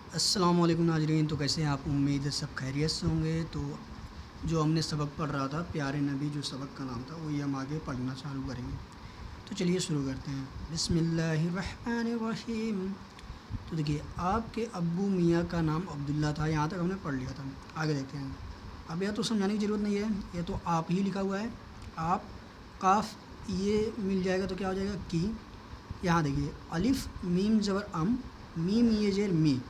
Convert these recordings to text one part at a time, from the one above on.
अस्सलाम वालेकुम नाज़रीन। तो कैसे हैं आप? उम्मीद है सब खैरियत से होंगे। तो जो हमने सबक पढ़ रहा था प्यारे नबी, जो सबक का नाम था, वही हम आगे पढ़ना चालू करेंगे। तो चलिए शुरू करते हैं। बिस्मिल्लाहिर्रहमानिर्रहीम। तो देखिए, आपके अब्बू मियाँ का नाम अब्दुल्ला था। यहाँ तक हमने पढ़ लिया था। आगे देखते हैं। अब यह तो समझाने की ज़रूरत नहीं है, यह तो आप ही लिखा हुआ है। आप काफ ये मिल जाएगा तो क्या हो जाएगा की। यहाँ देखिए, अलिफ मीम ज़बर अम, मीम ये जेर मी,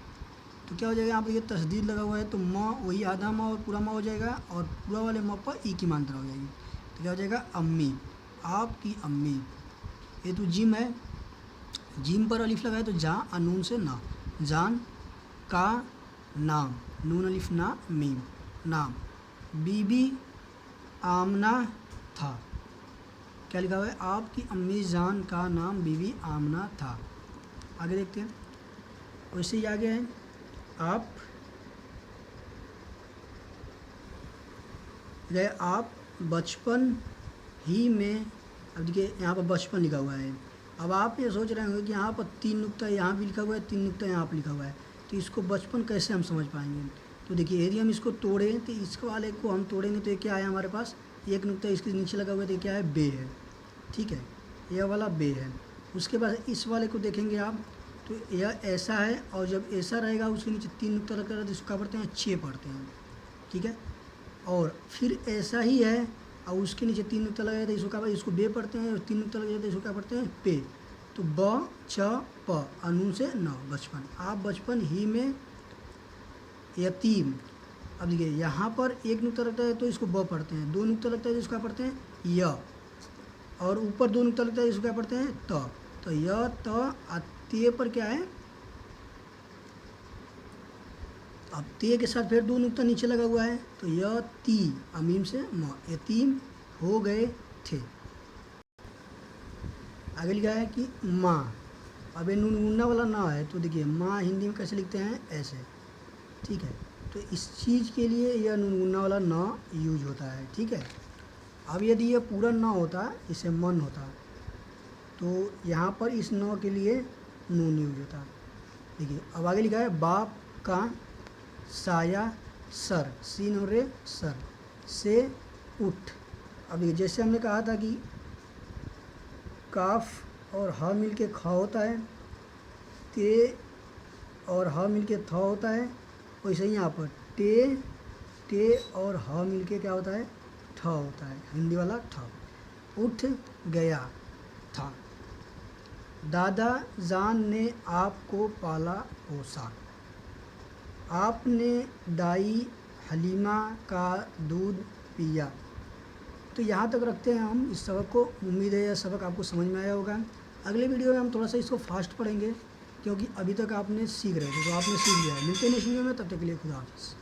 तो क्या हो जाएगा यहाँ पर? ये तस्दीद लगा हुआ है तो म वही आधा म और पूरा म हो जाएगा, और पूरा वाले म पर ई की मात्रा हो जाएगी। तो क्या हो जाएगा? अम्मी, आपकी अम्मी। ये तो जिम है, जिम पर अलिफ लगा है तो जा, अनून से ना, जान का नाम, नून अलिफ ना मीम, नाम। बीबी आमना था। क्या लिखा हुआ है? आपकी अम्मी जान का नाम बीबी आमना था। आगे देखते हैं। वैसे ही आगे है, आप गए, आप बचपन ही में। अब देखिए, यहाँ पर बचपन लिखा हुआ है। अब आप ये सोच रहे होंगे कि यहाँ पर 3 नुक्ता यहाँ भी लिखा हुआ है, 3 नुक्ता यहाँ पर लिखा हुआ है, तो इसको बचपन कैसे हम समझ पाएंगे? तो देखिए, यदि हम इसको तोड़ें तो इसके वाले को हम तोड़ेंगे तो ये क्या है हमारे पास? एक नुक्ता इसके नीचे लगा हुआ है तो ये क्या है? बे है। ठीक है, यह वाला बे है। उसके बाद इस वाले को देखेंगे आप, तो यह ऐसा है, और जब ऐसा रहेगा उसके नीचे 3 नुक्ता लगा रहता है तो इसको क्या पढ़ते हैं? छः पढ़ते हैं। ठीक है, और फिर ऐसा ही है, और उसके नीचे 3 नुक्ता लगाया था, इसको क्या, इसको बे पढ़ते हैं, और 3 नुक्ता लगाया था इसको क्या पढ़ते हैं? पे। तो ब च प, अनून से न, बचपन। आप बचपन ही में यतीम। अब देखिए, यहाँ पर 1 नुक्ता लगता है तो इसको ब पढ़ते हैं, 2 नुक्ता लगता है तो इसको क्या पढ़ते हैं? य, और ऊपर 2 नुक्ता लगता है इसको क्या पढ़ते हैं? त। तो य त, ते पर क्या है? अब ते के साथ फिर 2 नुक्ता नीचे लगा हुआ है तो यती, अमीम से म, यतीम हो गए थे। आगे लिखा है कि माँ। अब ये नून मुन्ना वाला ना है, तो देखिए माँ हिंदी में कैसे लिखते हैं? ऐसे। ठीक है, तो इस चीज़ के लिए यह नून मुन्ना वाला ना यूज होता है। ठीक है, अब यदि यह पूरा ना होता, इसे मन होता, तो यहाँ पर इस नौ के लिए नून यूज होता। देखिए, अब आगे लिखा है, बाप का साया सर, सीन और रे सर से उठ। अब ये जैसे हमने कहा था कि काफ और ह मिल के ख होता है, ते और ह मिल के थ होता है, वैसे ही यहाँ पर ते और ह मिल के क्या होता है? ठ होता है, हिंदी वाला ठ। उठ गया था। दादा जान ने आपको पाला पोसा। आपने दाई हलीमा का दूध पिया। तो यहाँ तक रखते हैं हम इस सबक को। उम्मीद है यह सबक आपको समझ में आया होगा। अगले वीडियो में हम थोड़ा सा इसको फास्ट पढ़ेंगे, क्योंकि अभी तक आपने सीख रहे थे तो आपने सीख लिया है। मिलते हैं नेक्स्ट वीडियो में, तब तक के लिए खुदा हाफिज़।